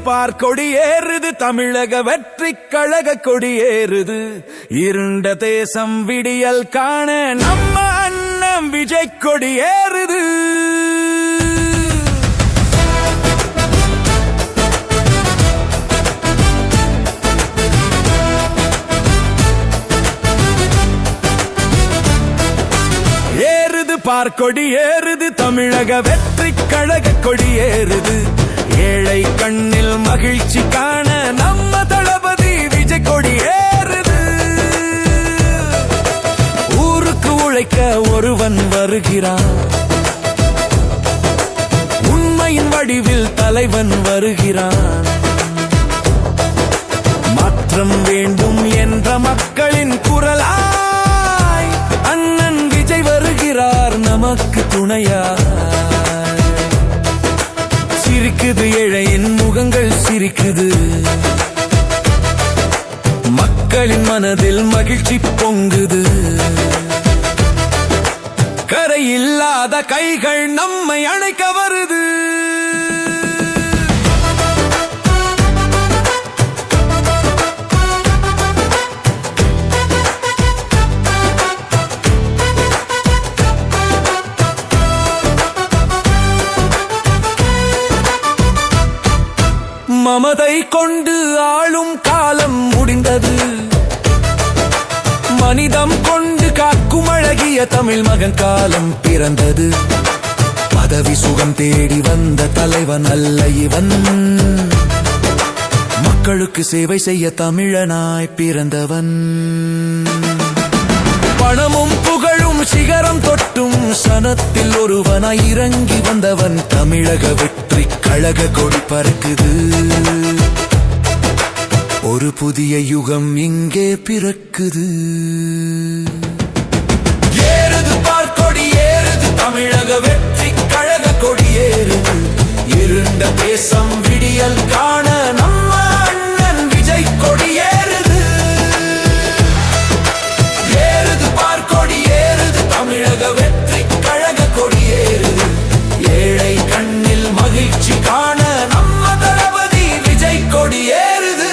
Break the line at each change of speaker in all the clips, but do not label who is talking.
பார் கொடியேறுது தமிழக வெற்றி கழக கொடியேறுது. இருண்ட தேசம் விடியல் காண நம்ம அண்ணன் விஜய் கொடியேறுது. பார் கொடியேறுது தமிழக வெற்றி கழக கொடியேறுது. ஏழை கண்ணில் மகிழ்ச்சி காண நம்ம தளபதி விஜய் கொடியேறுது. ஊருக்கு உழைக்க ஒருவன் வருகிறான், உண்மையின் வடிவில் தலைவன் வருகிறான். மாற்றம் வேண்டும் என்ற மக்களின் குரலாய் அண்ணன் விஜய் வருகிறார் நமக்கு துணையா. சிரிக்குது ஏழையின் முகங்கள் சிரிக்குது, மக்களின் மனதில் மகிழ்ச்சி பொங்குது. கரையில்லாத கைகள் நம்மை அணைக்க வருது. மமதை கொண்டு ஆளும் காலம் முடிந்தது, மனிதம் கொண்டு காக்கும் அழகிய தமிழ் மகன் காலம் பிறந்தது. பதவி சுகம் தேடி வந்த தலைவன் அல்ல இவன், மக்களுக்கு சேவை செய்ய தமிழனாய் பிறந்தவன். பணமும் புகழும் சிகரம் தொட்டும் சனத்தில் ஒருவனாய் இறங்கி வந்தவன். தமிழக வெற்றி கழக கொடி பறக்குது, ஒரு புதிய யுகம் இங்கே பிறக்குது. ஏறுது பார் கொடி ஏறுது தமிழக வெற்றி கழக கொடி ஏறுது. இருண்ட தேசம் விடியல் காண நம்ம அண்ணன் விஜய் கொடி ஏறுது. ஏறுது பார் கொடி ஏறுது தமிழக வெற்றி கழக கொடி ஏறுது. ஏழை கண்ணில் மகிழ்ச்சி காண நம்ம தளபதி விஜய் கொடி ஏறுது.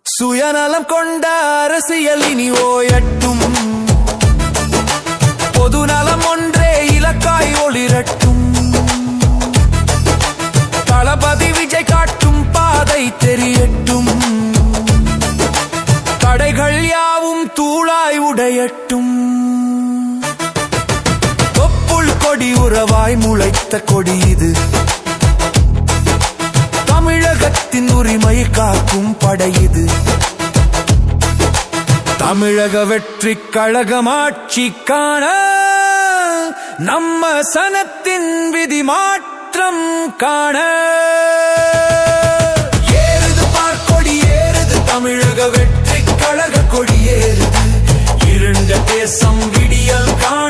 சுயநலம் கொண்ட அரசியல் இனி ஓயட்டும், பொது நலம் ஒன்றே இலக்காய் ஒளிரட்டும். தளபதி விஜய் காட்டும் பாதை தெரியட்டும், தடைகள் யாவும் தூளாய் உடையட்டும். தொப்புள் கொடி உறவாய் முளைத்த கொடி இது, தமிழகத்தின் உரிமை காக்கும் படை இது. தமிழக வெற்றி கழகம் ஆட்சி காண நம்ம சனத்தின் விதி மாற்றம் காண. ஏறுது பார் கொடி ஏறுது தமிழக வெற்றி கழக கொடி ஏறுது. இருண்ட தேசம் விடியல் காண